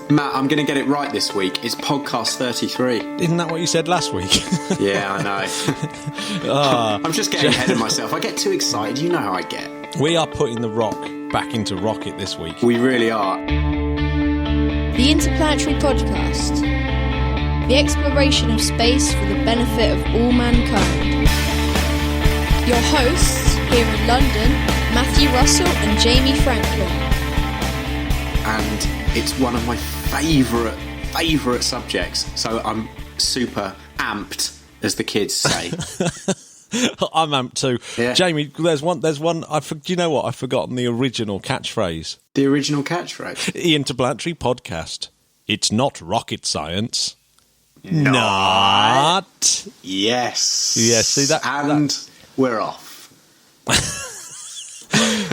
Matt, I'm going to get it right this week. It's podcast 33. Isn't that what you said last week? Yeah, I know. I'm just getting ahead of myself. I get too excited. You know how I get. We are putting the rock back into rocket this week. We really are. The Interplanetary Podcast. The exploration of space for the benefit of all mankind. Your hosts here in London, Matthew Russell and Jamie Franklin. And it's one of my favourite subjects. So I'm super amped, as the kids say. I'm amped too. Yeah. Jamie, there's one. Do you know what? I've forgotten the original catchphrase. The original catchphrase? The Interplanetary Podcast. It's not rocket science. Not. Yes. Yes, see that? And we're off.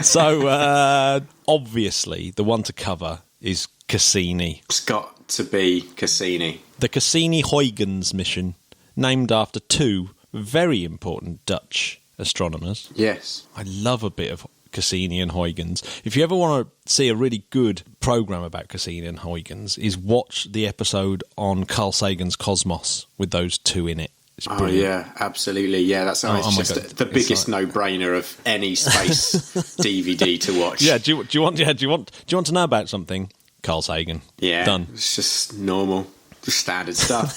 So, obviously, the one to cover is Cassini. It's got to be Cassini. The Cassini-Huygens mission, named after two very important Dutch astronomers. Yes. I love a bit of Cassini and Huygens. If you ever want to see a really good programme about Cassini and Huygens, is watch the episode on Carl Sagan's Cosmos with those two in it. It's brilliant. Oh yeah, absolutely. Yeah, that's just the biggest no-brainer of any space DVD to watch. Yeah. Do you want to know about something? Carl Sagan. Yeah. Done. It's just normal, just standard stuff.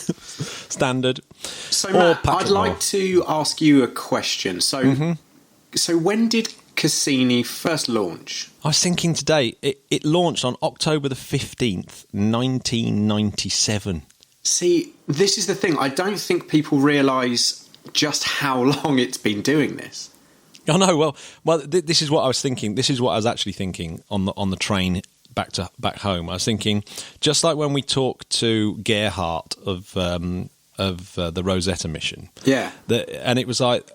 Standard. So Matt, I'd like to ask you a question. So, so when did Cassini first launch? I was thinking today. It launched on October the 15th, 1997. See, this is the thing. I don't think people realise just how long it's been doing this. Oh no, well, this is what I was thinking. This is what I was actually thinking on the train back home. I was thinking, just like when we talked to Gerhardt of the Rosetta mission. Yeah, and it was like,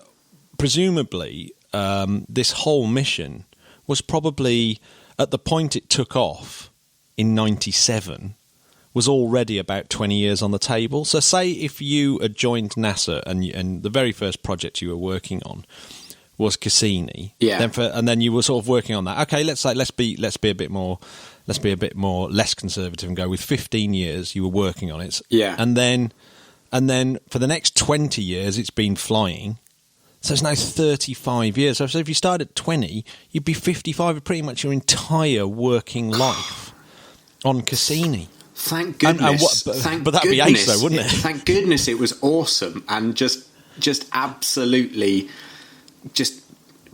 presumably, this whole mission was probably at the point it took off in 97. Was already about 20 years on the table. So say if you had joined NASA and the very first project you were working on was Cassini, and then you were sort of working on that. Okay, let's be a bit more less conservative and go with 15 years you were working on it. Yeah. And then for the next 20 years it's been flying. So it's now 35 years. So if you started at 20, you'd be 55 with pretty much your entire working life on Cassini. Thank goodness. But that'd be ace, though, wouldn't it? Thank goodness it was awesome and just absolutely just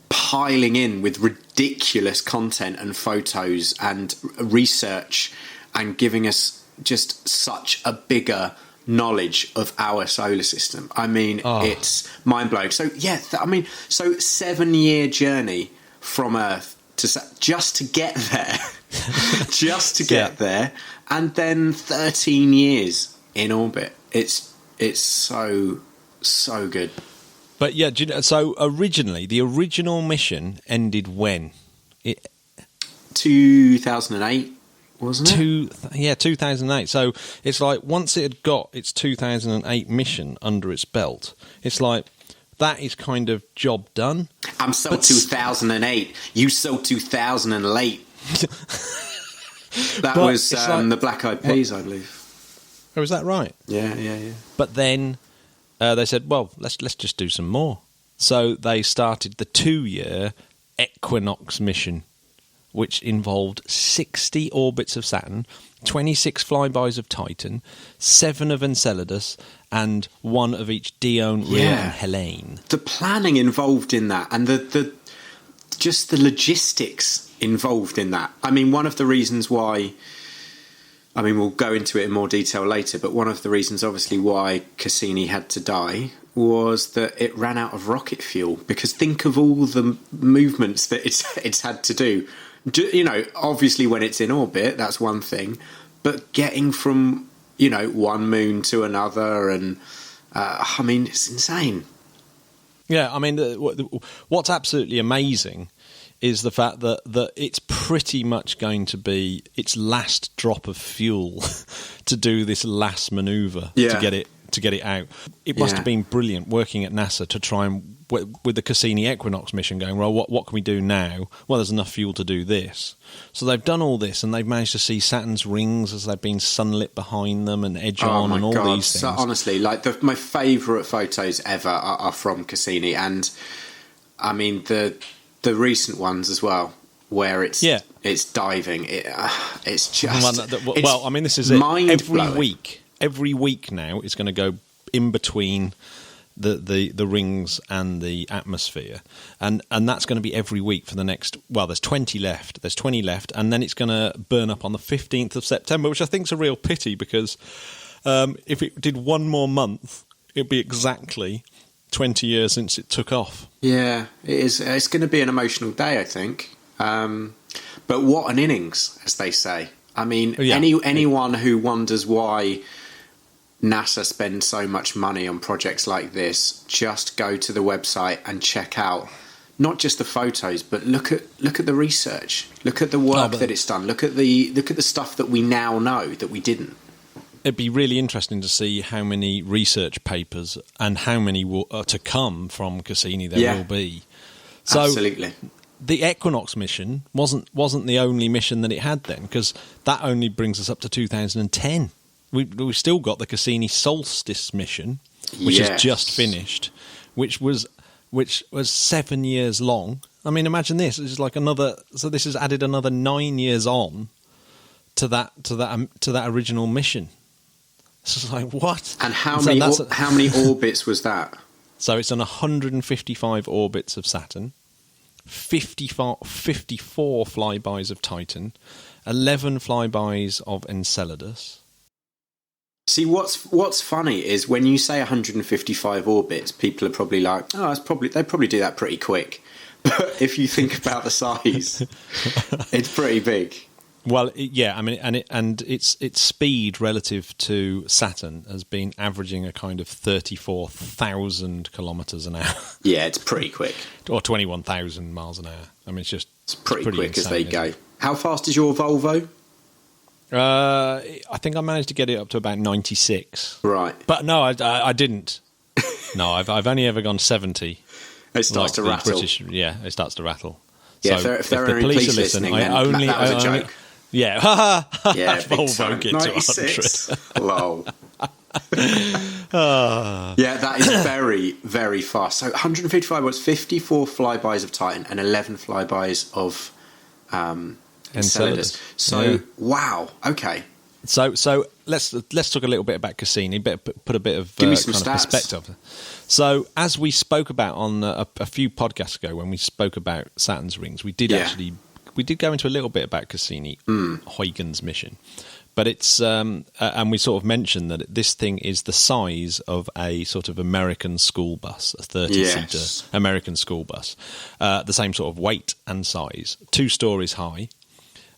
piling in with ridiculous content and photos and research and giving us just such a bigger knowledge of our solar system. I mean, It's mind-blowing. So, yeah, so 7-year journey from Earth just to get there. Get there. And then 13 years in orbit. It's so good. But yeah, so originally, the original mission ended when? 2008, wasn't it? 2008. So it's like once it had got its 2008 mission under its belt, it's like that is kind of job done. I'm so 2008. You so 2008. That was the Black Eyed Peas, I believe. Oh, is that right? Yeah. But then they said, well, let's just do some more. So they started the 2-year Equinox mission, which involved 60 orbits of Saturn, 26 flybys of Titan, 7 of Enceladus, and 1 of each Dione, Rhea, and Helene. The planning involved in that, and the logistics involved in that. I mean, one of the reasons why, we'll go into it in more detail later, but one of the reasons obviously why Cassini had to die was that it ran out of rocket fuel, because think of all the movements that it's had to do. You know, obviously when it's in orbit, that's one thing, but getting from, one moon to another, and it's insane. Yeah, what's absolutely amazing is the fact that it's pretty much going to be its last drop of fuel to do this last manoeuvre to to get it out. It must have been brilliant working at NASA to try and, with the Cassini-Equinox mission, going, well, what can we do now? Well, there's enough fuel to do this. So they've done all this, and they've managed to see Saturn's rings as they've been sunlit behind them and edge on and all these things. So honestly, like my favourite photos ever are from Cassini, and I mean the recent ones as well, where it's diving. It's just this is it. Every week now it's going to go in between the rings and the atmosphere, and that's going to be every week for the next. Well, there's 20 left. And then it's going to burn up on the 15th of September, which I think is a real pity because if it did one more month, it'd be exactly 20 years since it took off. Yeah, it is. It's going to be an emotional day, I think. But what an innings, as they say. I mean, anyone who wonders why NASA spends so much money on projects like this, just go to the website and check out not just the photos, but look at the research, look at the work that it's done, look at the stuff that we now know that we didn't. It'd be really interesting to see how many research papers and how many are to come from Cassini there will be. So absolutely. The Equinox mission wasn't the only mission that it had then, because that only brings us up to 2010. We've still got the Cassini Solstice mission, which is just finished, which was 7 years long. I mean, imagine this. It's like so this has added another 9 years on to that original mission. So it's like, what? And how many orbits was that? So it's on 155 orbits of Saturn, 54 flybys of Titan, 11 flybys of Enceladus. See, what's funny is when you say 155 orbits, people are probably like, oh, they probably do that pretty quick. But if you think about the size, it's pretty big. Well, I mean, and its speed relative to Saturn has been averaging a kind of 34,000 kilometres an hour. Yeah, it's pretty quick. Or 21,000 miles an hour. I mean, it's pretty quick insane, as they go. How fast is your Volvo? I think I managed to get it up to about 96. Right. But no, I didn't. No, I've only ever gone 70. It starts to rattle. It starts to rattle. Yeah, so if there are any police listening, then that was a joke. Yeah. Yeah, Volvo get 96. To 100. Lol. Yeah, that is very, very fast. So 155 was 54 flybys of Titan and 11 flybys of Enceladus. So wow, okay. So let's talk a little bit about Cassini, put a bit of Give me some kind of perspective. So as we spoke about on a few podcasts ago, when we spoke about Saturn's rings, we did go into a little bit about Cassini-Huygens mission. But it's and we sort of mentioned that this thing is the size of a sort of American school bus, a 30-seater American school bus, the same sort of weight and size, 2 stories high,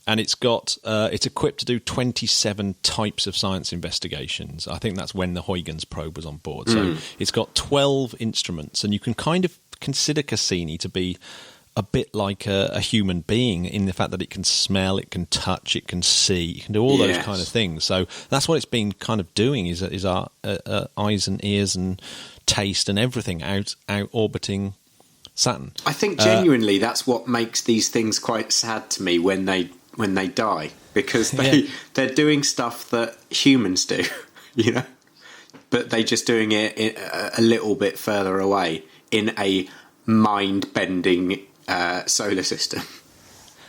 and it's equipped to do 27 types of science investigations. I think that's when the Huygens probe was on board. So it's got 12 instruments, and you can kind of consider Cassini to be a bit like a human being in the fact that it can smell, it can touch, it can see, it can do all those kind of things. So that's what it's been kind of doing is our eyes and ears and taste and everything out orbiting Saturn. I think genuinely that's what makes these things quite sad to me when they die, because they're doing stuff that humans do, you know, but they're just doing it a little bit further away in a mind-bending solar system.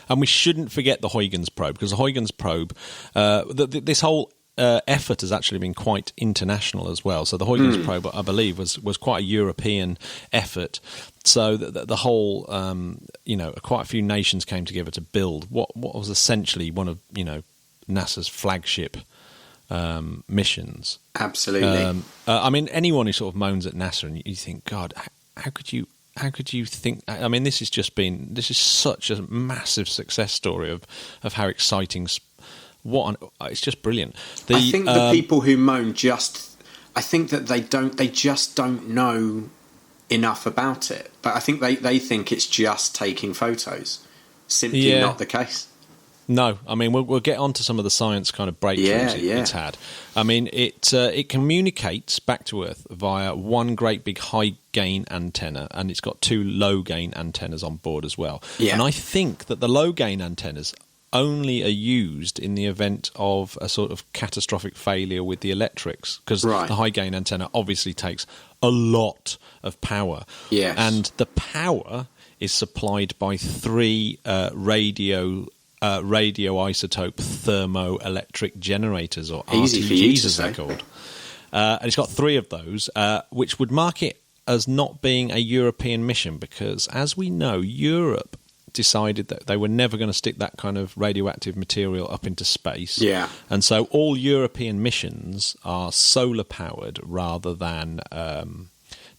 And we shouldn't forget the Huygens probe, because the Huygens probe, this whole effort has actually been quite international as well. So the Huygens probe, I believe, was quite a European effort. So the whole, quite a few nations came together to build what was essentially one of NASA's flagship missions. Absolutely. I mean, anyone who sort of moans at NASA and you think, God, how could you think? I mean, this is such a massive success story of how exciting. It's just brilliant. I think the people who moan I think that they just don't know enough about it. But I think they think it's just taking photos. Simply not the case. No, I mean we'll get onto some of the science kind of breakthroughs it's had. I mean it communicates back to Earth via one great big high gain antenna, and it's got two low gain antennas on board as well. Yeah. And I think that the low gain antennas only are used in the event of a sort of catastrophic failure with the electrics, because the high gain antenna obviously takes a lot of power. Yes. And the power is supplied by three radioisotope thermoelectric generators, or RTGs as they're called. And it's got three of those, which would mark it as not being a European mission, because, as we know, Europe decided that they were never going to stick that kind of radioactive material up into space. Yeah. And so all European missions are solar powered rather than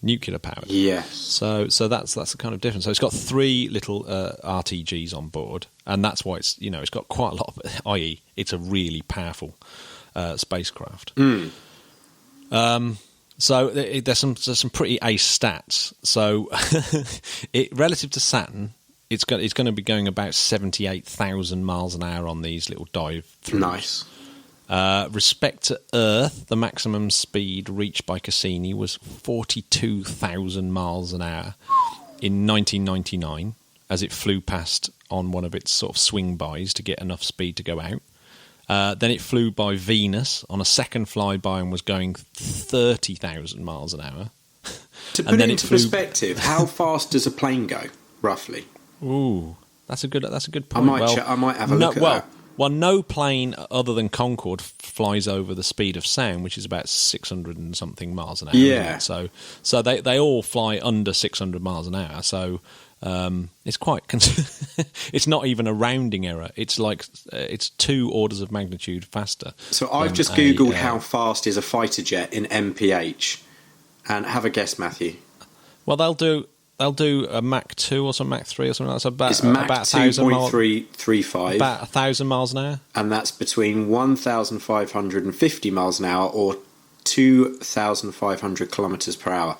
nuclear powered. Yes. So that's the kind of difference. So it's got three little RTGs on board, and that's why it's got quite a lot of, i.e. it's a really powerful spacecraft. So there's some pretty ace stats. So relative to Saturn, it's going to be going about 78,000 miles an hour on these little dive throughs. Nice. Respect to Earth, the maximum speed reached by Cassini was 42,000 miles an hour in 1999, as it flew past on one of its sort of swing bys to get enough speed to go out. Then it flew by Venus on a second flyby and was going 30,000 miles an hour. To put it into perspective, how fast does a plane go, roughly? Ooh, that's a good point. I might have a look at that. Well, no plane other than Concorde flies over the speed of sound, which is about 600 and something miles an hour. Yeah. So they all fly under 600 miles an hour. So it's quite. It's not even a rounding error. It's like it's 2 orders of magnitude faster. So I've just googled how fast is a fighter jet in mph, and have a guess, Matthew. Well, they'll do a Mach 2 or some Mach 3 or something like that. So It's Mach 2.335. About 1,000 miles an hour. And that's between 1,550 miles an hour or 2,500 kilometres per hour.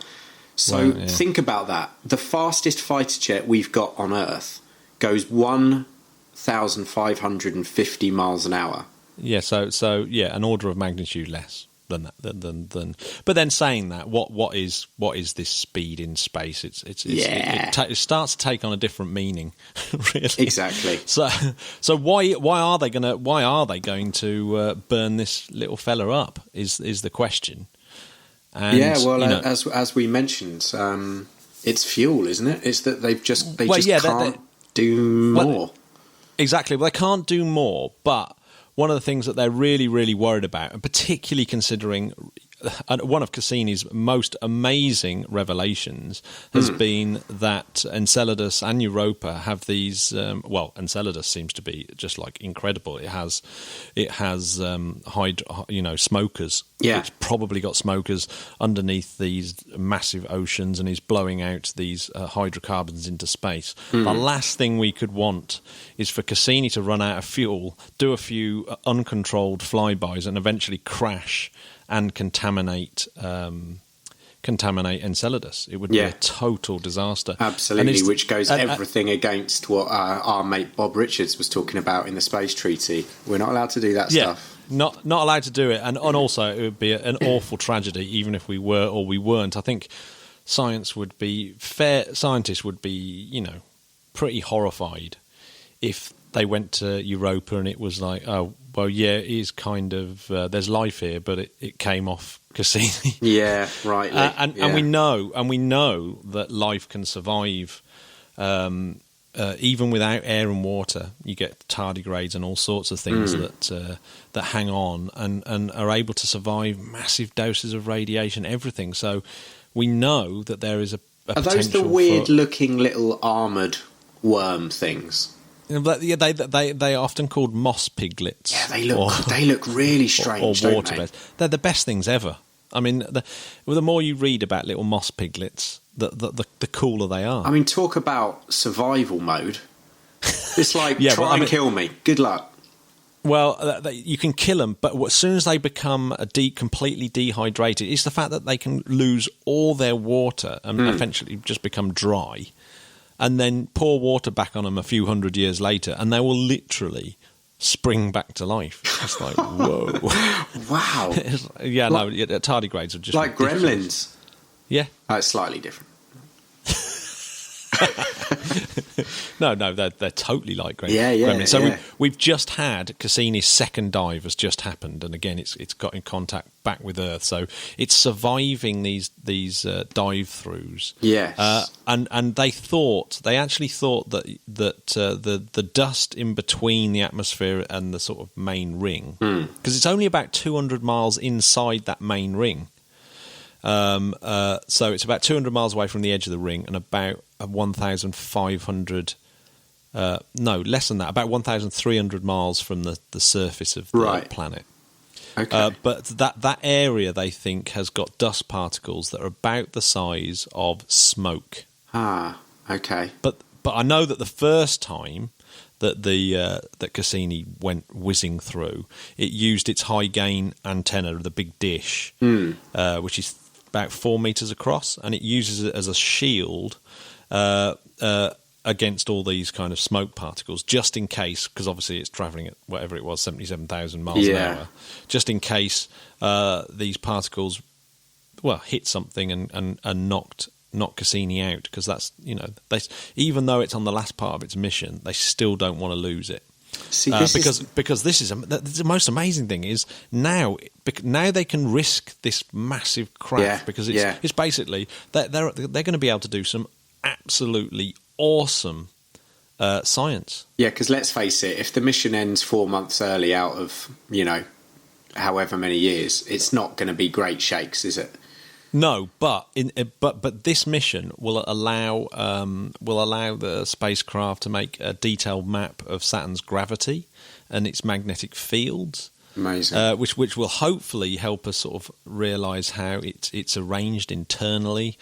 So think about that. The fastest fighter jet we've got on Earth goes 1,550 miles an hour. Yeah, so an order of magnitude less than that. Than. But then saying that, what is this speed in space? It starts to take on a different meaning, really. Exactly. So why are they going to burn this little fella up? Is the question. And, as we mentioned, it's fuel, isn't it? It's that they can't do more. Exactly. Well, they can't do more, but one of the things that they're really, really worried about, and particularly considering one of Cassini's most amazing revelations has been that Enceladus and Europa have these. Enceladus seems to be just like incredible. It has smokers. Yeah, it's probably got smokers underneath these massive oceans, and is blowing out these hydrocarbons into space. The last thing we could want is for Cassini to run out of fuel, do a few uncontrolled flybys, and eventually crash and contaminate Enceladus. It would be a total disaster. Absolutely, which goes everything against what our mate Bob Richards was talking about in the Space Treaty. We're not allowed to do that stuff. Not allowed to do it, and also it would be an awful tragedy, even if we were or we weren't. I think scientists would be pretty horrified if they went to Europa and it was like, oh, well, yeah, it is kind of there's life here, but it came off Cassini. Yeah, right. And we know that life can survive even without air and water. You get tardigrades and all sorts of things that hang on and are able to survive massive doses of radiation, everything. So we know that there is a Are those the weird-looking little armoured worm things? Yeah, they are often called moss piglets. Yeah, they look really strange, or water beds. They're the best things ever. I mean, the more you read about little moss piglets, the cooler they are. I mean, talk about survival mode. It's like, kill me. Good luck. Well, you can kill them, but as soon as they become completely dehydrated, it's the fact that they can lose all their water and eventually just become dry. And then pour water back on them a few hundred years later, and they will literally spring back to life. It's like, whoa. Wow. Tardigrades are just like ridiculous. Gremlins. Yeah. It's slightly different. No, they're totally like Gremlins. Yeah. Gremlins. So we've just had Cassini's second dive has just happened, and again, it's got in contact back with Earth. So it's surviving these dive throughs. Yes. And they actually thought that the dust in between the atmosphere and the sort of main ring, because it's only about 200 miles inside that main ring. So it's about 200 miles away from the edge of the ring, and about 1,500. No, less than that. About 1,300 miles from the surface of the planet. Okay. But that area, they think, has got dust particles that are about the size of smoke. Ah, okay. But I know that the first time that Cassini went whizzing through, it used its high gain antenna, the big dish, which is about 4 meters across, and it uses it as a shield against all these kind of smoke particles, just in case, because obviously it's travelling at whatever it was, 77,000 miles an hour, just in case these particles, hit something and knocked Cassini out, because that's, even though it's on the last part of its mission, they still don't want to lose it. See, because this is the most amazing thing is now they can risk this massive craft, because it's basically they're going to be able to do some absolutely awesome science. Yeah, because let's face it, if the mission ends 4 months early out of however many years, it's not going to be great shakes, is it? No, but this mission will allow the spacecraft to make a detailed map of Saturn's gravity and its magnetic fields. Amazing. Which will hopefully help us sort of realise how it's arranged internally,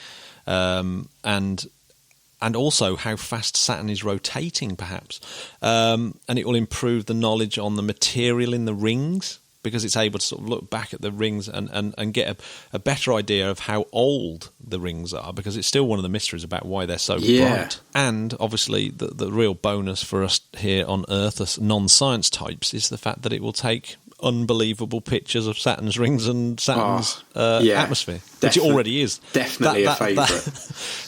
and also how fast Saturn is rotating, perhaps, and it will improve the knowledge on the material in the rings, because it's able to sort of look back at the rings and get a better idea of how old the rings are, because it's still one of the mysteries about why they're so bright. And obviously the real bonus for us here on Earth as non-science types is the fact that it will take unbelievable pictures of Saturn's rings and Saturn's atmosphere, which it already is. Definitely a favourite.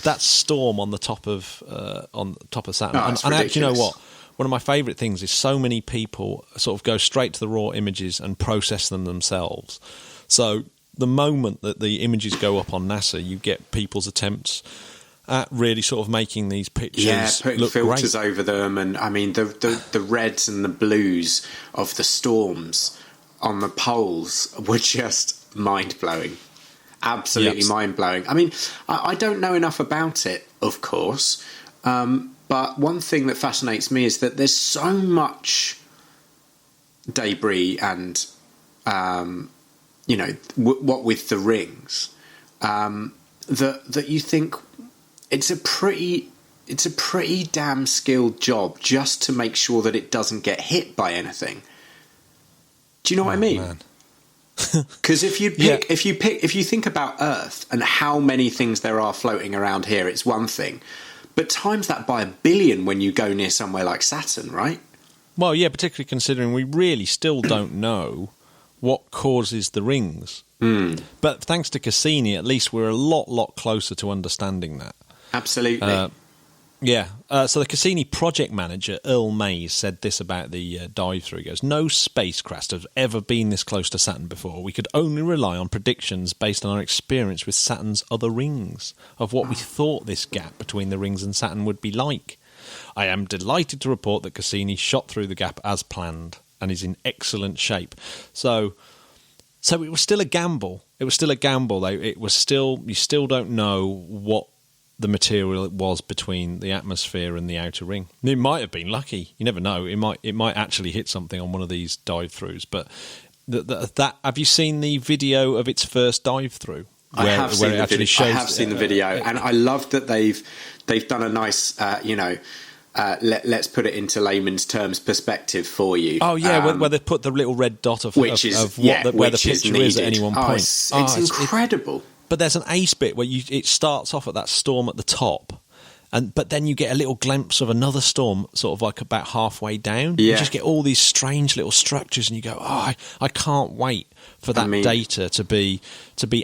That storm on the top of Saturn. Oh, and actually, you know what? One of my favourite things is so many people sort of go straight to the raw images and process them themselves. So the moment that the images go up on NASA, you get people's attempts at really sort of making these pictures putting look filters great over them, and I mean the reds and the blues of the storms on the poles were just mind-blowing. Absolutely mind-blowing. I mean, I don't know enough about it, of course, but one thing that fascinates me is that there's so much debris and, what with the rings, that you think it's a pretty damn skilled job just to make sure that it doesn't get hit by anything. Do you know what I mean? Because if you think about Earth and how many things there are floating around here, it's one thing. But times that by 1 billion when you go near somewhere like Saturn, right? Well, yeah, particularly considering we really still don't know what causes the rings. But thanks to Cassini, at least we're a lot closer to understanding that. Absolutely. So the Cassini project manager, Earl Mays, said this about the dive-through. He goes, "No spacecraft has ever been this close to Saturn before. We could only rely on predictions based on our experience with Saturn's other rings of what we thought this gap between the rings and Saturn would be like. I am delighted to report that Cassini shot through the gap as planned and is in excellent shape." So it was still a gamble. It was still a gamble, though. You still don't know what the material was between the atmosphere and the outer ring. It might have been lucky. You never know. It might actually hit something on one of these dive-throughs. But that have you seen the video of its first dive-through? I have seen the video, and I love that they've done a nice, let's put it into layman's terms perspective for you. Oh yeah, where they put the little red dot of where the picture is at any one point. It's incredible. But there's an ace bit where it starts off at that storm at the top, but then you get a little glimpse of another storm, sort of like about halfway down. Yeah. You just get all these strange little structures, and you go, I can't wait for that data to be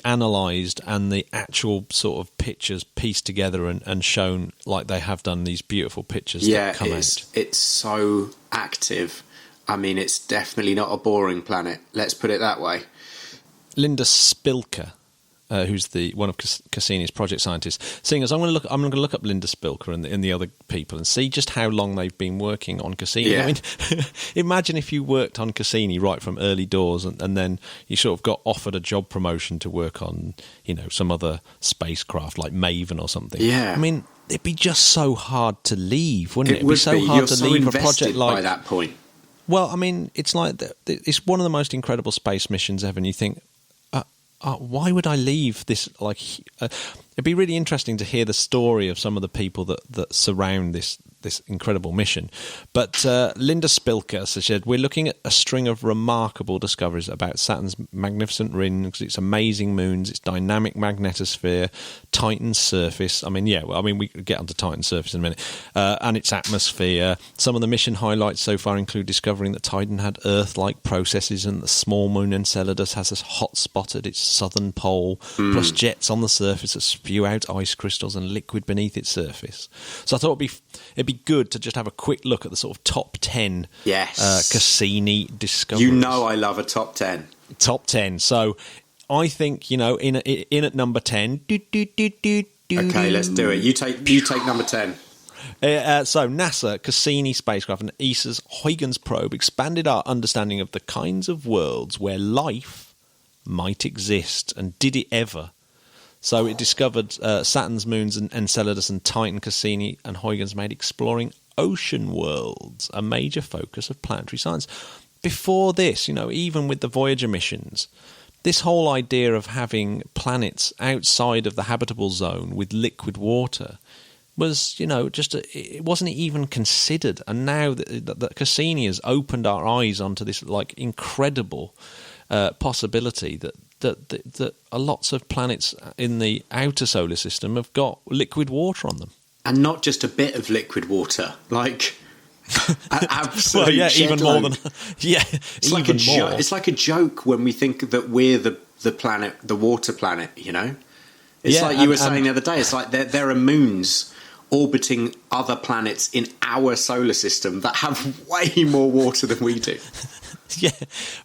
analysed and the actual sort of pictures pieced together and shown like they have done these beautiful pictures that come out. It's so active. I mean, it's definitely not a boring planet. Let's put it that way. Linda Spilker, who's one of Cassini's project scientists, seeing as I'm going to look up Linda Spilker and the other people and see just how long they've been working on Cassini. Yeah. I mean, imagine if you worked on Cassini right from early doors, and then you sort of got offered a job promotion to work on, some other spacecraft like Maven or something. Yeah. I mean, it'd be just so hard to leave, wouldn't it? It'd be so hard to leave a project invested like by that point. Well, I mean, it's like it's one of the most incredible space missions ever, and you think, why would I leave this? It'd be really interesting to hear the story of some of the people that surround this incredible mission. But Linda Spilker said, we're looking at a string of remarkable discoveries about Saturn's magnificent rings, its amazing moons, its dynamic magnetosphere, Titan's surface. I mean, we could get onto Titan's surface in a minute, and its atmosphere. Some of the mission highlights so far include discovering that Titan had Earth-like processes and the small moon Enceladus has a hot spot at its southern pole, plus jets on the surface that spew out ice crystals and liquid beneath its surface. So I thought it'd be good to just have a quick look at the sort of top 10 Cassini discoveries. I love a top 10. Top 10. So I think, in at number 10. Okay, let's do it. You take number 10. So NASA, Cassini spacecraft and ESA's Huygens probe expanded our understanding of the kinds of worlds where life might exist. And did it ever? So it discovered Saturn's moons and Enceladus and Titan. Cassini and Huygens made exploring ocean worlds a major focus of planetary science. Before this, even with the Voyager missions, this whole idea of having planets outside of the habitable zone with liquid water was, it wasn't even considered. And now that Cassini has opened our eyes onto this incredible possibility that lots of planets in the outer solar system have got liquid water on them. And not just a bit of liquid water, absolutely. Well, even more than it's like more. It's like a joke when we think that we're the planet, the water planet. It's like you were saying the other day. It's like there are moons orbiting other planets in our solar system that have way more water than we do. Yeah,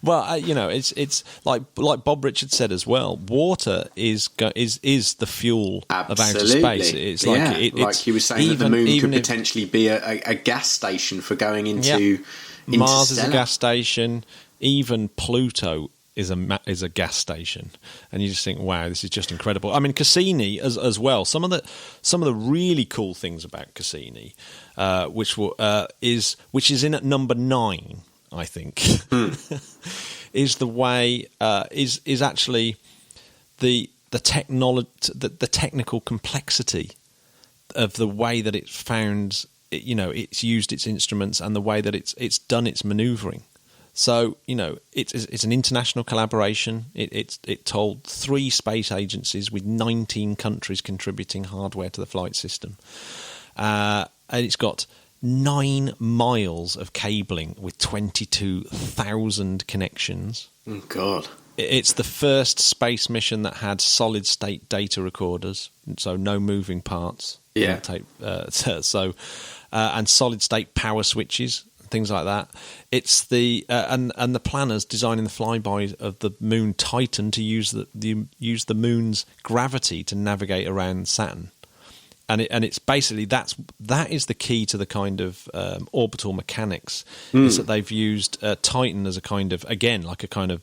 well, it's like Bob Richards said as well. Water is the fuel of outer space. It's like he was saying that the moon could potentially be a gas station for going into Mars is a gas station. Even Pluto is a gas station, and you just think, wow, this is just incredible. I mean, Cassini as well. Some of the really cool things about Cassini, which is in at number 9. I think, is the way is actually the technology, the technical complexity of the way that it's found. It's used its instruments and the way that it's done its manoeuvring. So it's an international collaboration. It told 3 space agencies with 19 countries contributing hardware to the flight system, and it's got 9 miles of cabling with 22,000 connections. Oh, God. It's the first space mission that had solid-state data recorders, so no moving parts. Yeah. And solid-state power switches, things like that. It's the and the planners designing the flyby of the moon Titan to use the moon's gravity to navigate around Saturn. And it's basically that is the key to the kind of orbital mechanics, is that they've used Titan as a kind of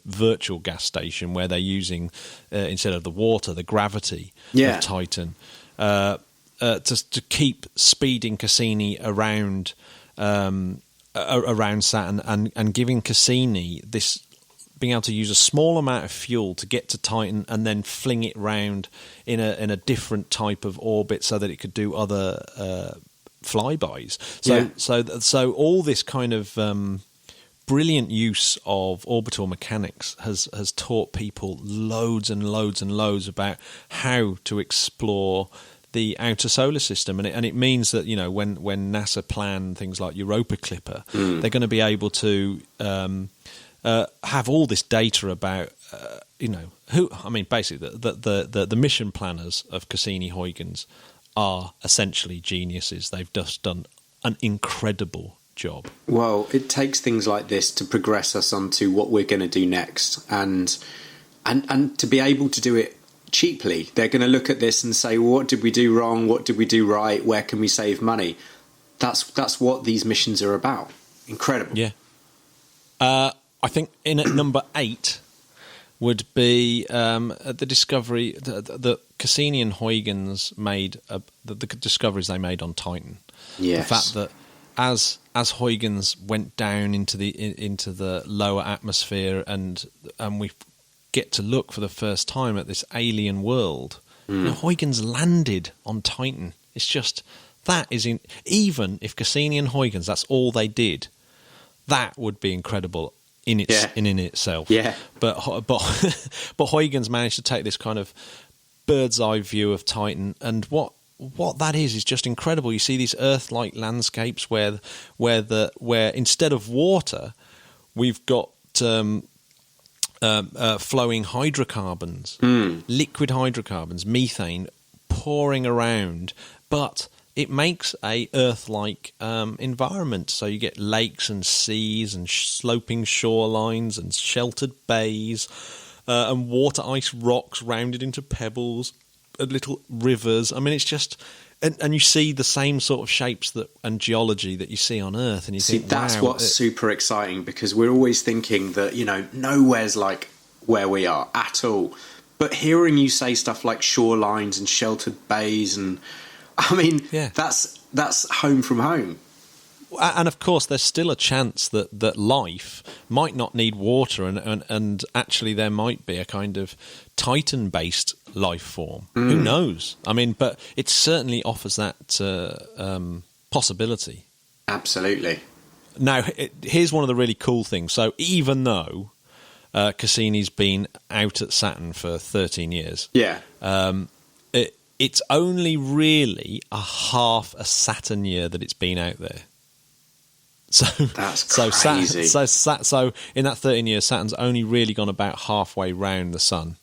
virtual gas station where they're using instead of the water, the gravity of Titan to keep speeding Cassini around Saturn and giving Cassini this, being able to use a small amount of fuel to get to Titan and then fling it round in a different type of orbit so that it could do other flybys. So all this kind of brilliant use of orbital mechanics has taught people loads and loads and loads about how to explore the outer solar system, and it means that, you know, when NASA plan things like Europa Clipper, they're going to be able to have all this data about basically the mission planners of Cassini-Huygens are essentially geniuses. They've just done an incredible job. Well, it takes things like this to progress us onto what we're going to do next, and to be able to do it cheaply. They're going to look at this and say, well, what did we do wrong? What did we do right? Where can we save money? That's what these missions are about. Incredible. Yeah. I think in at number 8 would be the discovery that Cassini and Huygens made, the discoveries they made on Titan. Yes. The fact that as Huygens went down into the lower atmosphere, and we get to look for the first time at this alien world. You know, Huygens landed on Titan. It's just that is even if Cassini and Huygens, that's all they did, that would be incredible in itself. Yeah. But Huygens managed to take this kind of bird's eye view of Titan, and what that is just incredible. You see these Earth-like landscapes where instead of water, we've got flowing hydrocarbons, liquid hydrocarbons, methane pouring around, but it makes a Earth-like environment. So you get lakes and seas and sloping shorelines and sheltered bays and water ice rocks rounded into pebbles and little rivers. I mean, it's just... And you see the same sort of shapes and geology that you see on Earth, and you think, that's wow, what's super exciting, because we're always thinking that, you know, nowhere's like where we are at all. But hearing you say stuff like shorelines and sheltered bays, and I mean, that's home from home. And of course, there's still a chance that life might not need water, and actually there might be a kind of Titan-based life form. Who knows? I mean, but it certainly offers that possibility. Absolutely. Now, here's one of the really cool things. So even though Cassini's been out at Saturn for 13 years, it's only really a half a Saturn year that it's been out there. So that's crazy. So in that 13 years, Saturn's only really gone about halfway round the sun.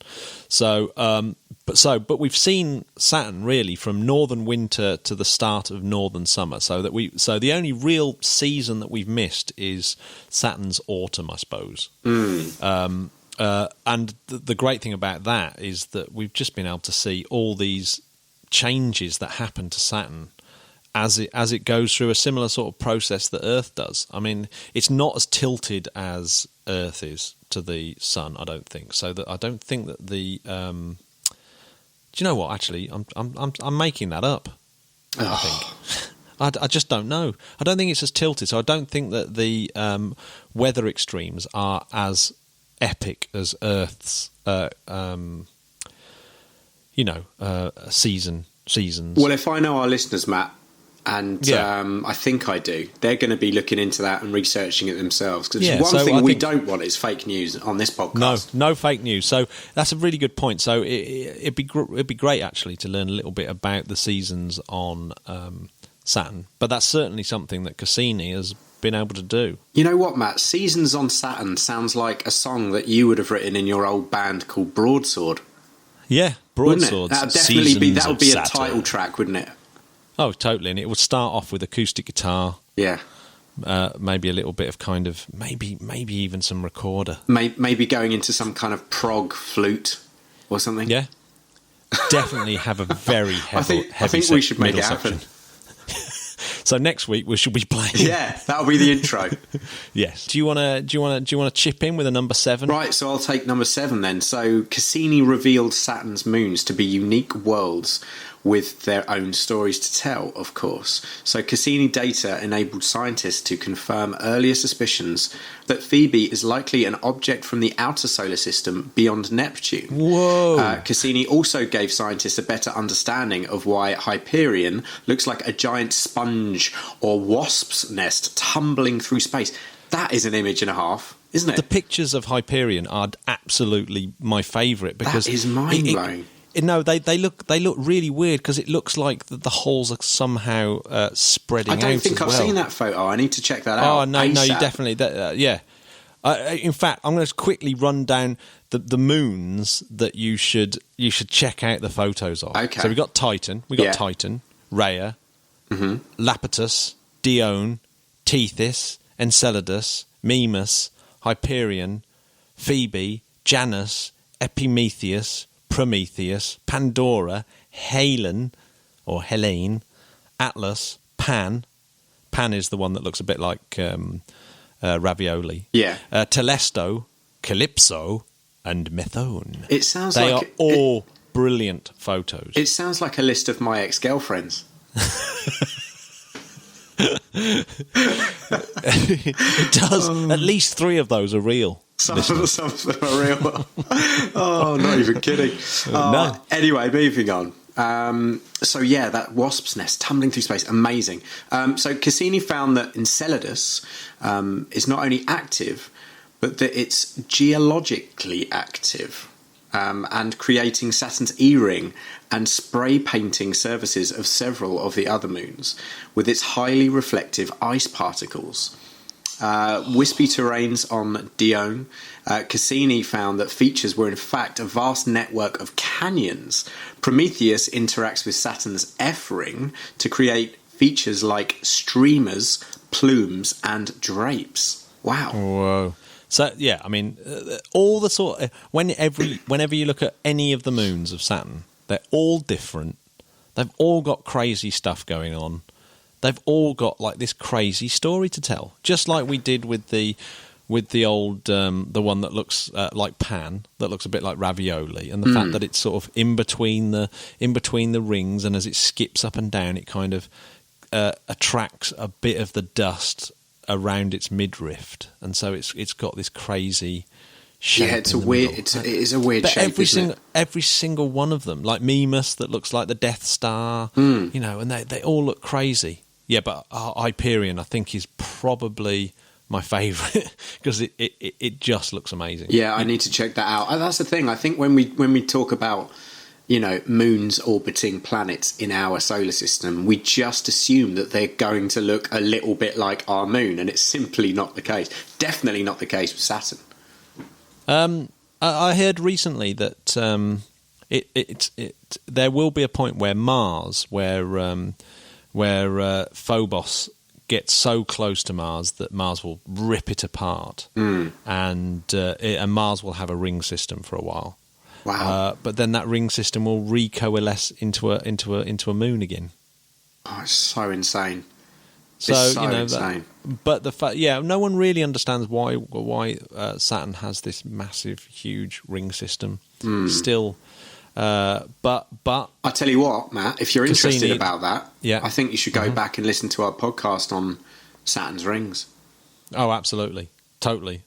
But we've seen Saturn really from northern winter to the start of northern summer. So the only real season that we've missed is Saturn's autumn, I suppose. And the great thing about that is that we've just been able to see all these changes that happen to Saturn as it goes through a similar sort of process that Earth does. I mean, it's not as tilted as Earth is to the sun, I don't think. So that I don't think that the do you know what? Actually, I'm making that up. I think I just don't know. I don't think it's as tilted. So I don't think that the weather extremes are as epic as Earth's seasons. Well, if I know our listeners, Matt, and I think I do, they're going to be looking into that and researching it themselves. Because one thing we don't want is fake news on this podcast. No fake news. So that's a really good point. So it'd be great actually to learn a little bit about the seasons on Saturn. But that's certainly something that Cassini has been able to do. You know what, Matt? Seasons on Saturn sounds like a song that you would have written in your old band called Broadsword. Yeah, Broadswords. That would definitely that would be a title track, wouldn't it? Oh, totally. And it would start off with acoustic guitar. Yeah. Maybe a little bit of kind of maybe even some recorder. Maybe going into some kind of prog flute or something. Yeah. Definitely have a very heavy. I think we should make it happen. So next week we should be playing. Yeah, that'll be the intro. Yes. Do you want to chip in with a number 7? Right. So I'll take number 7 then. So Cassini revealed Saturn's moons to be unique worlds with their own stories to tell, of course. So Cassini data enabled scientists to confirm earlier suspicions that Phoebe is likely an object from the outer solar system beyond Neptune. Whoa! Cassini also gave scientists a better understanding of why Hyperion looks like a giant sponge or wasp's nest tumbling through space. That is an image and a half, isn't it? The pictures of Hyperion are absolutely my favourite because that is mind-blowing. no, they look really weird because it looks like the holes are somehow spreading out. I don't think as I've well. seen that photo. I need to check that out. Oh no, you ASAP. definitely, yeah. In fact, I'm going to quickly run down the moons that you should check out the photos of. Okay. So we got Titan, Titan, Rhea, Iapetus, Dione, Tethys, Enceladus, Mimas, Hyperion, Phoebe, Janus, Epimetheus, Prometheus, Pandora, Helen, Atlas, Pan. Pan is the one that looks a bit like ravioli. Yeah. Telesto, Calypso, and Methone. It sounds they like are all brilliant photos. It sounds like a list of my ex-girlfriends. It does. At least 3 of those are real. Some of them are real. Oh, not even kidding. No. Anyway, moving on. So yeah, that wasp's nest tumbling through space, amazing. So Cassini found that Enceladus is not only active, but that it's geologically active, and creating Saturn's E-ring and spray painting surfaces of several of the other moons with its highly reflective ice particles. Wispy terrains on Dione. Cassini found that features were in fact a vast network of canyons. Prometheus interacts with Saturn's F-ring to create features like streamers, plumes, and drapes. Wow. Whoa. So yeah, I mean, all the sort of, whenever you look at any of the moons of Saturn, they're all different. They've all got crazy stuff going on. They've all got like this crazy story to tell, just like we did with the old the one that looks like Pan, that looks a bit like ravioli, and the fact that it's sort of in between the rings, and as it skips up and down, it kind of attracts a bit of the dust around its midriff, and so it's got this crazy shape. Yeah, it's a weird. It is a weird but shape. every single one of them, like Mimas, that looks like the Death Star, and they all look crazy. Yeah, but Hyperion, I think, is probably my favourite because it just looks amazing. Yeah, I need to check that out. That's the thing. I think when we talk about moons orbiting planets in our solar system, we just assume that they're going to look a little bit like our moon, and it's simply not the case. Definitely not the case with Saturn. I heard recently that there will be a point where Mars, where Phobos gets so close to Mars that Mars will rip it apart, and Mars will have a ring system for a while. Wow! But then that ring system will recoalesce into a moon again. Oh, it's so insane. So, it's so insane. But the fact, no one really understands why Saturn has this massive, huge ring system still. But I tell you what, Matt, if you're interested about that, I think you should go back and listen to our podcast on Saturn's rings. Oh, absolutely, totally.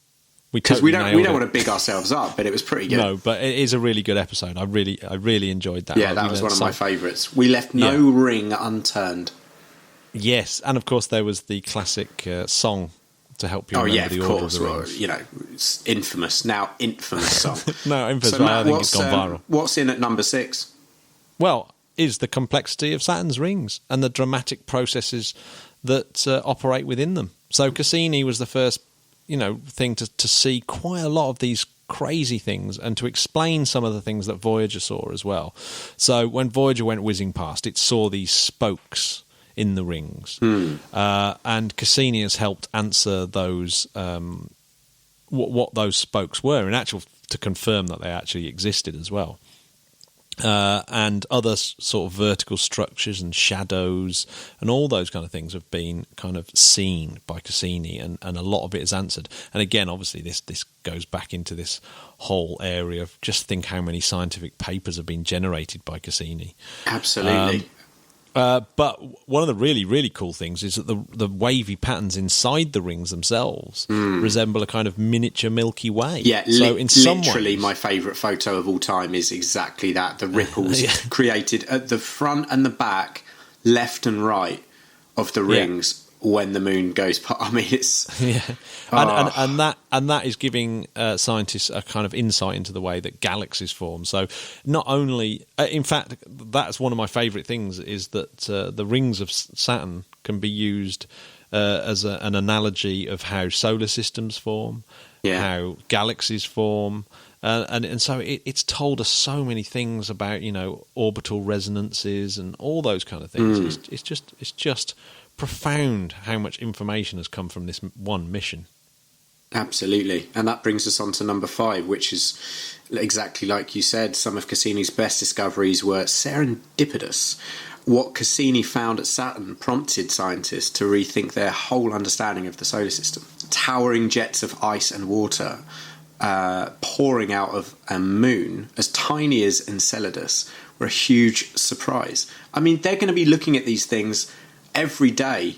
Because we don't want to big ourselves up, but it was pretty good. No, but it is a really good episode. I really enjoyed that. Yeah, that was one of my favourites. We left no ring unturned. Yes, and of course there was the classic song to help you remember the order of the rings. It's infamous song. No, infamous. So, Matt, I think it's gone viral. What's in at number 6? Well, is the complexity of Saturn's rings and the dramatic processes that operate within them. So Cassini was the first, thing to see quite a lot of these crazy things and to explain some of the things that Voyager saw as well. So when Voyager went whizzing past, it saw these spokes in the rings, and Cassini has helped answer those what those spokes were, in actual to confirm that they actually existed as well, and other sort of vertical structures and shadows and all those kind of things have been kind of seen by Cassini, and a lot of it is answered. And again, obviously this goes back into this whole area of just think how many scientific papers have been generated by Cassini. Absolutely. But one of the really, really cool things is that the wavy patterns inside the rings themselves resemble a kind of miniature Milky Way. Yeah, so in some literally ways, my favourite photo of all time is exactly that. The ripples created at the front and the back, left and right of the rings, when the moon goes past. I mean, it's and that is giving scientists a kind of insight into the way that galaxies form. So not only, in fact, that's one of my favourite things, is that the rings of Saturn can be used as an analogy of how solar systems form, how galaxies form. And so it's told us so many things about, orbital resonances and all those kind of things. It's just profound how much information has come from this one mission. Absolutely. And that brings us on to number 5, which is exactly like you said. Some of Cassini's best discoveries were serendipitous. What Cassini found at Saturn prompted scientists to rethink their whole understanding of the solar system. Towering jets of ice and water pouring out of a moon as tiny as Enceladus were a huge surprise. I mean, they're going to be looking at these things every day,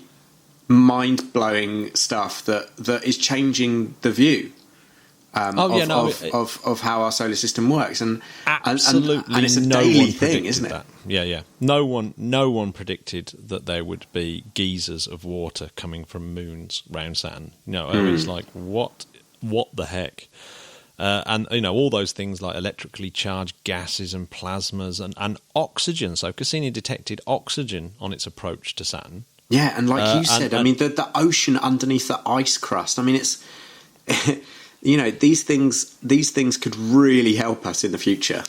mind-blowing stuff that is changing the view of how our solar system works, and absolutely, and it's a daily thing, isn't it? That. Yeah. No one predicted that there would be geysers of water coming from moons round Saturn. It's like what the heck? And all those things like electrically charged gases and plasmas and oxygen. So Cassini detected oxygen on its approach to Saturn. Yeah, and like you said, I mean, the ocean underneath the ice crust. I mean, it's these things could really help us in the future.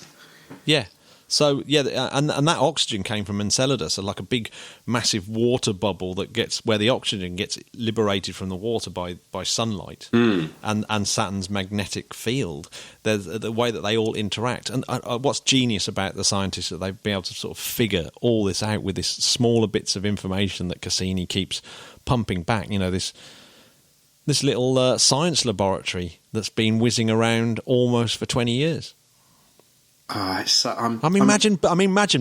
Yeah. So and that oxygen came from Enceladus, so like a big, massive water bubble where the oxygen gets liberated from the water by sunlight and Saturn's magnetic field. There's the way that they all interact, and what's genius about the scientists that they've been able to sort of figure all this out with this smaller bits of information that Cassini keeps pumping back. This little science laboratory that's been whizzing around almost for 20 years. Imagine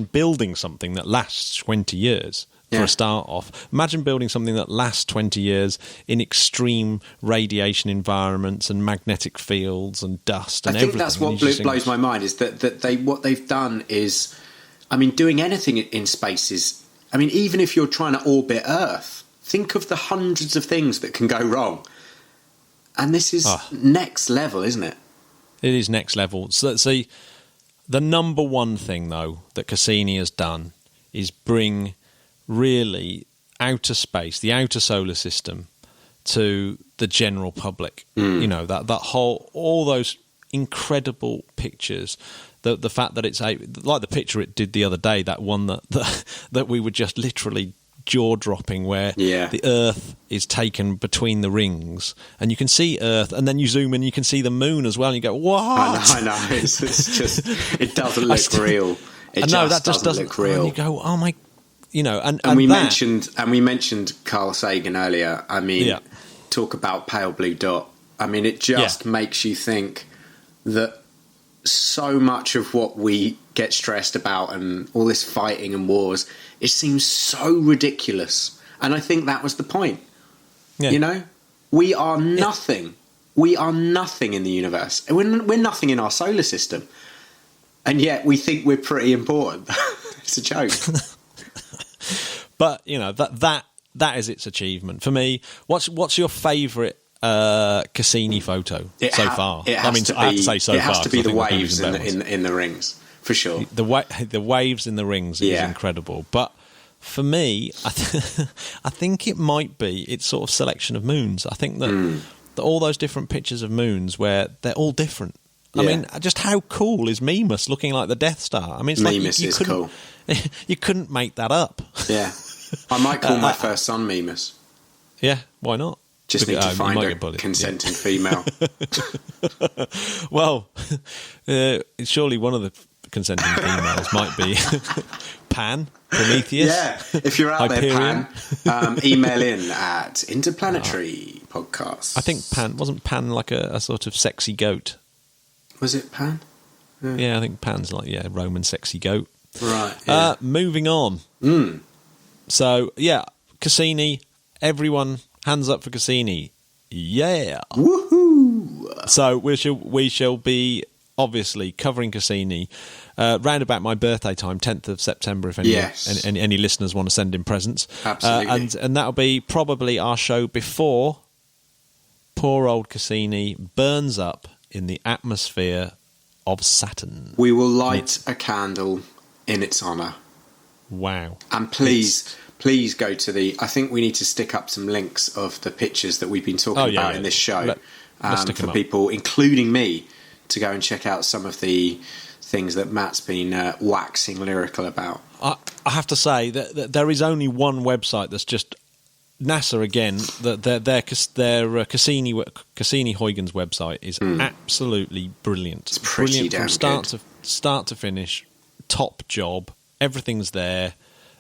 building something that lasts 20 years for a start off. Imagine building something that lasts 20 years in extreme radiation environments and magnetic fields and dust and everything. I think that's what blows my mind, is that what they've done is, doing anything in space is, even if you're trying to orbit Earth, think of the hundreds of things that can go wrong. And this is next level, isn't it? It is next level. So let's see. The number one thing, though, that Cassini has done is bring really outer space, the outer solar system, to the general public. That whole, all those incredible pictures, the fact that it's like the picture it did the other day, that one that we were just literally jaw-dropping, where the Earth is taken between the rings and you can see Earth, and then you zoom in and you can see the moon as well, and you go, what? I know. It's just, it doesn't look real. It doesn't look real. And you go, oh my, and we mentioned Carl Sagan earlier. Talk about pale blue dot. It just makes you think that so much of what we get stressed about and all this fighting and wars, it seems so ridiculous. And I think that was the point. Yeah. We are nothing. We are nothing in the universe. We're nothing in our solar system. And yet we think we're pretty important. It's a joke. But, that is its achievement. For me, what's your favourite Cassini photo so far? I have to say so far. It has to be the waves in the rings, for sure. The waves in the rings is incredible. But for me, I think it might be its sort of selection of moons. I think that all those different pictures of moons where they're all different. Just how cool is Mimas looking like the Death Star? It's Mimas is cool. You couldn't make that up. Yeah. I might call my first son Mimas. Yeah, why not? Just need to find a consenting female. Well, surely one of the consenting females might be Pan, Prometheus. Yeah, if you're out Hyperion. there, Pan, email in at Interplanetary Podcasts. I think wasn't Pan like a sort of sexy goat? Was it Pan? Yeah, I think Pan's like Roman sexy goat. Right. Yeah. Moving on. So Cassini. Everyone, hands up for Cassini. Yeah. Woohoo! So we shall be obviously covering Cassini round about my birthday time, 10th of September, if any listeners want to send in presents. Absolutely. And that'll be probably our show before poor old Cassini burns up in the atmosphere of Saturn. We will light a candle in its honour. Wow. And please go to I think we need to stick up some links of the pictures that we've been talking about in this show for people, including me, to go and check out some of the things that Matt's been waxing lyrical about. I have to say that there is only one website that's just NASA again. Their Cassini-Huygens website is absolutely brilliant. It's pretty brilliant from start to finish. Top job. Everything's there.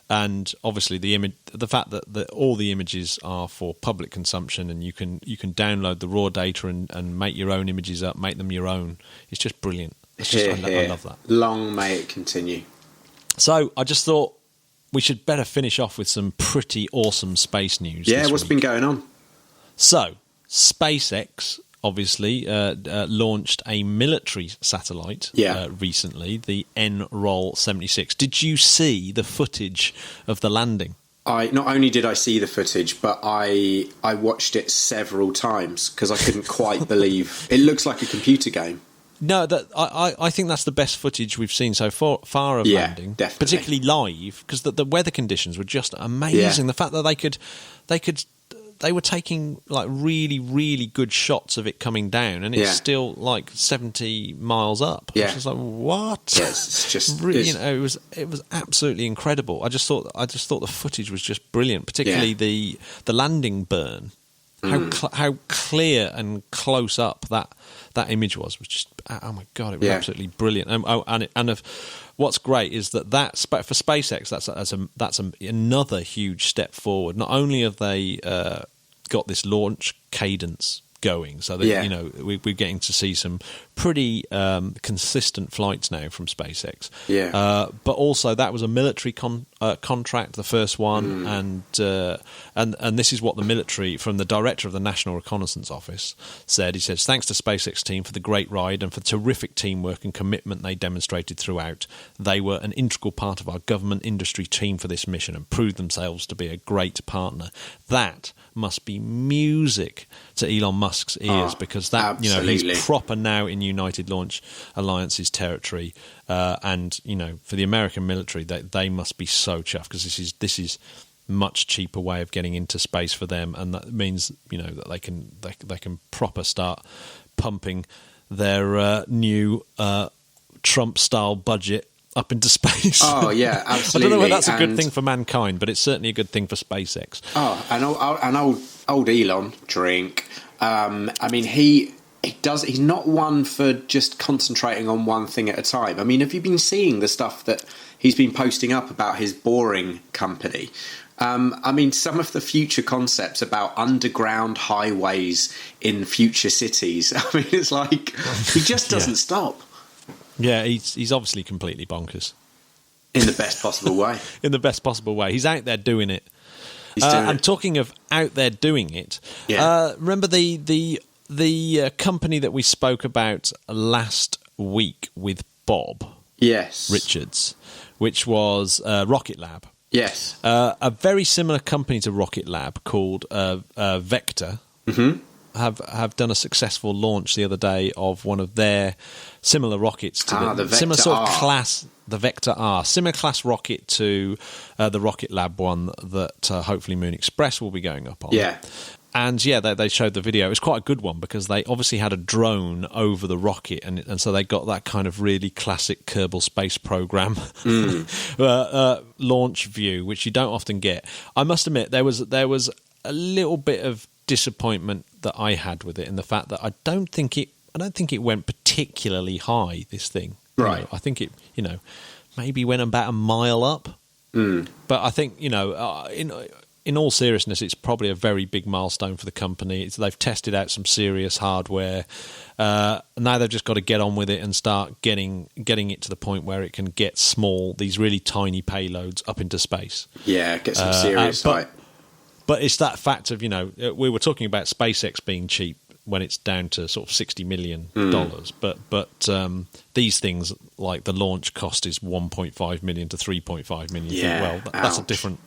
And obviously the fact that all the images are for public consumption, and you can download the raw data and make your own images up, make them your own. It's just brilliant. I love that. Long may it continue. So I just thought we should better finish off with some pretty awesome space news. Yeah, what's been going on? So SpaceX obviously launched a military satellite recently, the NROL 76. Did you see the footage of the landing? Not only did I see the footage, but I watched it several times because I couldn't quite believe it. Looks like a computer game. No, I think that's the best footage we've seen so far of landing, definitely. Particularly live, because the weather conditions were just amazing. The fact that they were taking like really, really good shots of it coming down, and it's still like 70 miles up. Yeah, it's just like, what? Yes, it's just it was absolutely incredible. I just thought the footage was just brilliant, particularly the landing burn. How clear and close up that image was just, oh my god, it was absolutely brilliant. What's great is that for SpaceX, that's another huge step forward. Not only have they got this launch cadence going, so that we're getting to see some pretty consistent flights now from SpaceX. But also that was a military contract, the first one, and this is what the military, from the director of the National Reconnaissance Office, said. He says, "Thanks to SpaceX team for the great ride and for terrific teamwork and commitment they demonstrated throughout. They were an integral part of our government industry team for this mission and proved themselves to be a great partner." That must be music to Elon Musk's ears, because that absolutely. He's proper now in United Launch Alliance's territory, and for the American military, they must be so chuffed, because this is much cheaper way of getting into space for them, and that means that they can proper start pumping their new Trump style budget up into space. Oh yeah, absolutely. I don't know whether that's a good thing for mankind, but it's certainly a good thing for SpaceX. Oh, and old Elon, drink. I mean, he's not one for just concentrating on one thing at a time. I mean, have you been seeing the stuff that he's been posting up about his boring company? I mean, some of the future concepts about underground highways in future cities. I mean, it's like he just doesn't stop. Yeah, he's obviously completely bonkers. In the best possible way. In the best possible way. He's out there doing it. And talking of out there doing it, remember the company that we spoke about last week with Bob Richards, which was Rocket Lab. Yes. A very similar company to Rocket Lab called Vector. Mm-hmm. Have done a successful launch the other day of one of their similar rockets to the Vector similar sort of R. class, the Vector R, similar class rocket to the Rocket Lab one that hopefully Moon Express will be going up on. Yeah. And they showed the video. It was quite a good one because they obviously had a drone over the rocket, and so they got that kind of really classic Kerbal Space Program launch view, which you don't often get. I must admit there was a little bit of disappointment that I had with it, in the fact that I don't think it went particularly high, this thing. Right. I think it maybe went about a mile up. But I think in all seriousness, it's probably a very big milestone for the company. They've tested out some serious hardware. Now they've just got to get on with it and start getting it to the point where it can get these really tiny payloads up into space. Yeah, get some serious height. But it's that fact of, we were talking about SpaceX being cheap when it's down to sort of $60 million. But these things, like the launch cost is $1.5 million to $3.5 million. You think, well, that's a different.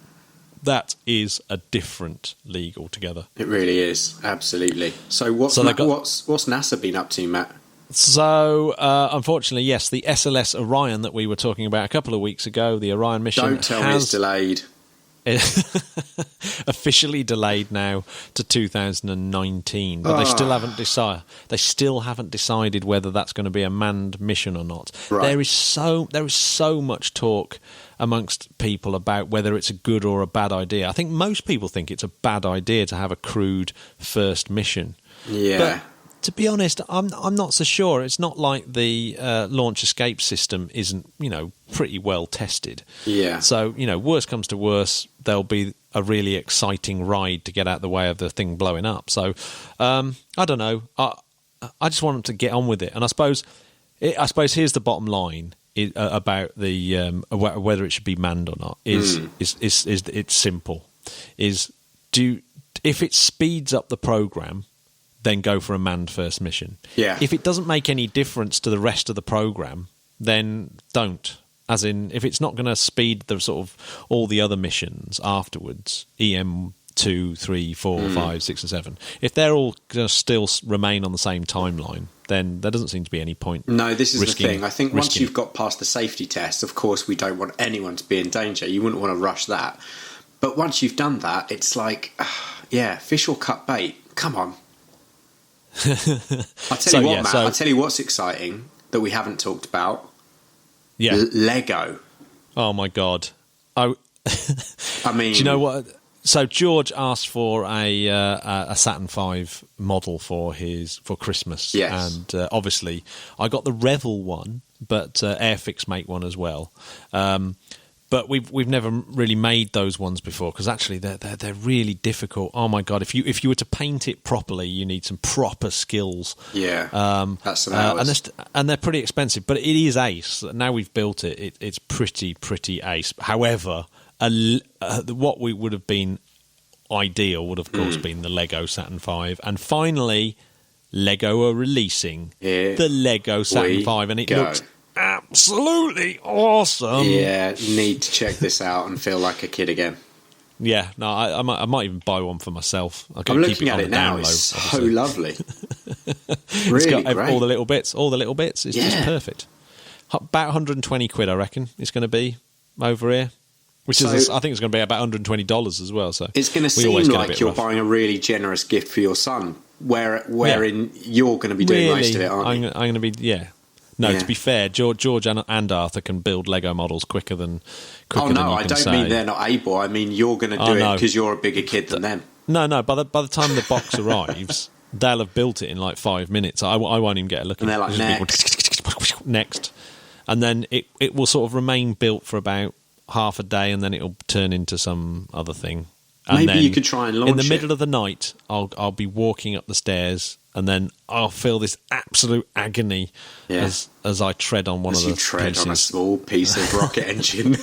That is a different league altogether. It really is, absolutely. So what's NASA been up to, Matt? So, unfortunately, yes, the SLS Orion that we were talking about a couple of weeks ago, the Orion mission, don't tell me it's delayed. Officially delayed now to 2019, but they still haven't decided. They still haven't decided whether that's going to be a manned mission or not. Right. There is so much talk amongst people about whether it's a good or a bad idea. I think most people think it's a bad idea to have a crewed first mission. Yeah. But to be honest, I'm not so sure. It's not like the launch escape system isn't, pretty well tested. Yeah. So, worst comes to worst, there'll be a really exciting ride to get out of the way of the thing blowing up. So, I don't know. I just want them to get on with it. And I suppose here's the bottom line about the whether it should be manned or not. Is it's simple. If it speeds up the program, then go for a manned first mission. Yeah. If it doesn't make any difference to the rest of the program, then don't. As in, if it's not going to speed the sort of all the other missions afterwards, EM 2, 3, 4, 5, 6, and 7, if they're all going to still remain on the same timeline, then there doesn't seem to be any point. No, this is the thing. I think once you've got past the safety test, of course, we don't want anyone to be in danger. You wouldn't want to rush that. But once you've done that, it's like, fish or cut bait. Come on. I'll tell you what, Matt. I'll tell you what's exciting that we haven't talked about. Yeah, Lego. Oh my God! I mean, do you know what? So George asked for a Saturn V model for Christmas, yes, and obviously I got the Revel one, but Airfix make one as well. But we've never really made those ones before because actually they're really difficult. Oh my God! If you were to paint it properly, you need some proper skills. Yeah, that's some hours. And they're pretty expensive. But it is ace. Now we've built it. It's pretty ace. However, what we would have been ideal would of course been the Lego Saturn V. And finally, Lego are releasing the Lego Saturn V, and it looks absolutely awesome. Yeah, need to check this out and feel like a kid again. Yeah, no, I might even buy one for myself. I'm looking at it now. It's so lovely. Really it's got great. All the little bits. It's just perfect. About 120 quid, I reckon. It's going to be over here, which is I think it's going to be about $120 as well. So it's going to seem like you're buying a really generous gift for your son, wherein you're going to be doing most of it, aren't you? I'm going to be No, to be fair, George and Arthur can build Lego models quicker than you can say. I don't mean they're not able. I mean you're going to do it because you're a bigger kid than them. No. By the time the box arrives, they'll have built it in like 5 minutes. I won't even get a look. And they're like next, and then it will sort of remain built for about half a day, and then it'll turn into some other thing. And maybe you could try and launch it. In the middle of the night, I'll be walking up the stairs, and then I'll feel this absolute agony as I tread on one of the pieces. As you tread on a small piece of rocket engine.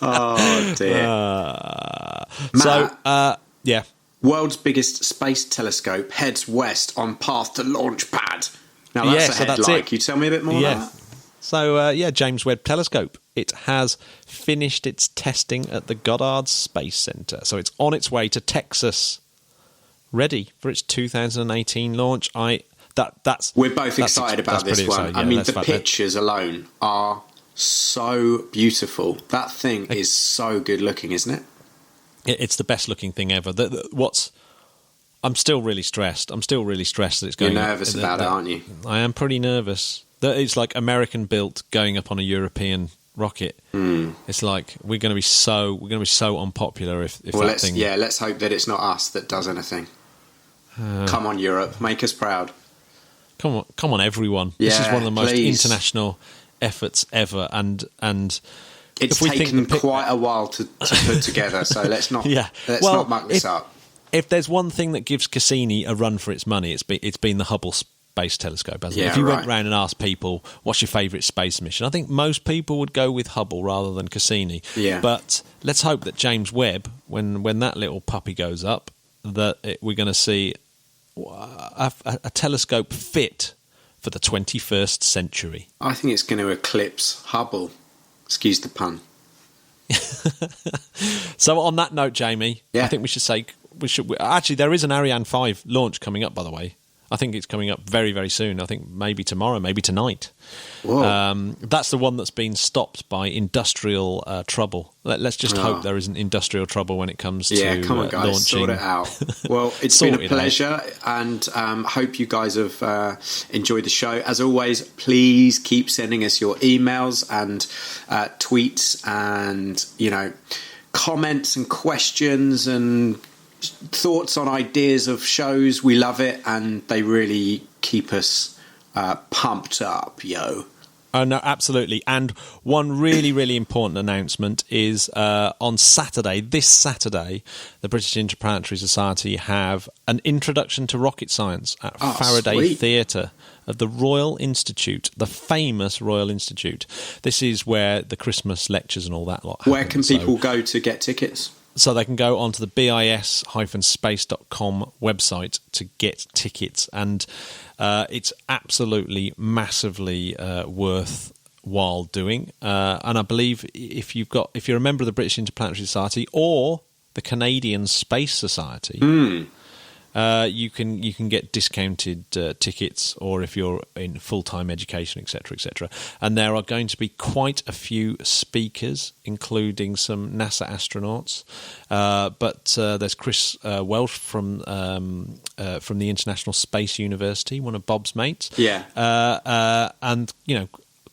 Oh, dear. Matt, world's biggest space telescope heads west on path to launch pad. Now, that's a headline. Can you tell me a bit more about that? So, James Webb Telescope. It has finished its testing at the Goddard Space Center. So it's on its way to Texas, ready for its 2018 launch. We're both excited about this one. Yeah, I mean, the pictures alone are so beautiful. That thing is so good looking, isn't it? It's the best looking thing ever. I'm still really stressed. that it's going. You're nervous about it, aren't you? I am pretty nervous. That it's like American built going up on a European rocket. It's like we're going to be so unpopular if that thing. Yeah, let's hope that it's not us that does anything. Come on, Europe, make us proud. Come on, everyone. This is one of the most international efforts ever, and it's taken quite a while to put together. So let's not not muck this up. If there's one thing that gives Cassini a run for its money, it's been the Hubble Space Telescope, hasn't it? If you went round and asked people what's your favourite space mission, I think most people would go with Hubble rather than Cassini. Yeah. But let's hope that James Webb, when that little puppy goes up, that we're going to see a telescope fit for the 21st century? I think it's going to eclipse Hubble. Excuse the pun. So on that note, Jamie, Yeah. I think we should say actually there is an Ariane 5 launch coming up, by the way. I think it's coming up very, very soon. I think maybe tomorrow, maybe tonight. Whoa. That's the one that's been stopped by industrial trouble. Let's just hope there isn't industrial trouble when it comes to come on, guys, launching. Sort it out. Well, it's been a pleasure, and hope you guys have enjoyed the show. As always, please keep sending us your emails and tweets, and comments and questions and thoughts on ideas of shows. We love it, and they really keep us pumped up, yo. Oh, no, absolutely. And one really, really important announcement is on Saturday, this Saturday, the British Interplanetary Society have an introduction to rocket science at Faraday Theatre of the Royal Institute, the famous Royal Institute. This is where the Christmas lectures and all that lot happen. Where can people go to get tickets? So they can go onto the BIS-space.com website to get tickets, and it's absolutely massively worthwhile doing. And I believe if you're a member of the British Interplanetary Society or the Canadian Space Society, you can get discounted tickets, or if you're in full-time education, etc., etc. And there are going to be quite a few speakers, including some NASA astronauts. But there's Chris Welsh from the International Space University, one of Bob's mates. Yeah. And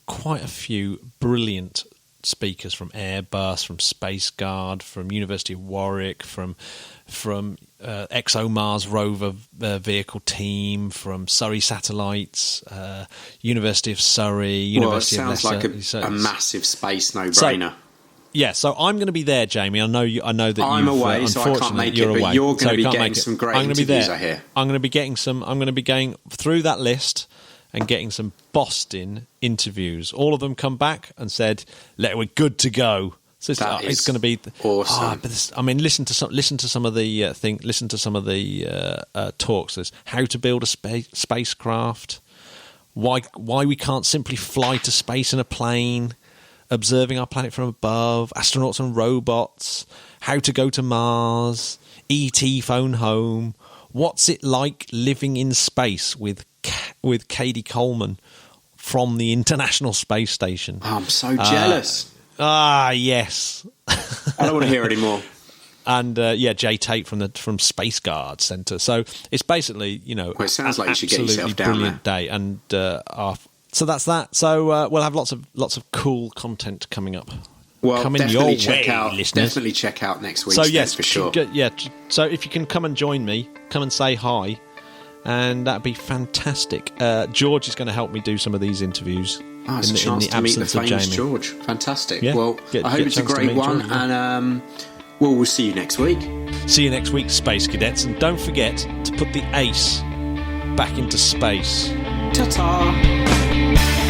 quite a few brilliant speakers from Airbus, from SpaceGuard, from University of Warwick, from ExoMars rover vehicle team, from Surrey Satellites, University of Surrey, University of Leicester. Well, it sounds like a massive space no-brainer. So I'm going to be there, Jamie. I know that I'm away, so I can't make it. But you're going to be getting some great interviews, I hear. I'm going to be getting some. I'm going to be going through that list and getting some Boston interviews. All of them come back and said, we're good to go. So it's going to be awesome. Listen to some of the talks. There's how to build a spacecraft, why we can't simply fly to space in a plane, observing our planet from above, astronauts and robots, how to go to Mars, ET phone home, what's it like living in space with Katie Coleman from the International Space Station. Oh, I'm so jealous. Yes. I don't want to hear anymore. And Jay Tate from SpaceGuard Centre. So it's basically, it sounds like you should get yourself down brilliant there. day. And so that's that. So we'll have lots of cool content coming up. Well, definitely check out next week's. So yes, for sure. So if you can come and join me, come and say hi, and that'd be fantastic. George is going to help me do some of these interviews. Oh, it's a chance to meet the famous George. Fantastic. Yeah, well, I hope it's a great one, George, and we'll see you next week. See you next week, Space Cadets, and don't forget to put the ace back into space. Ta-ta!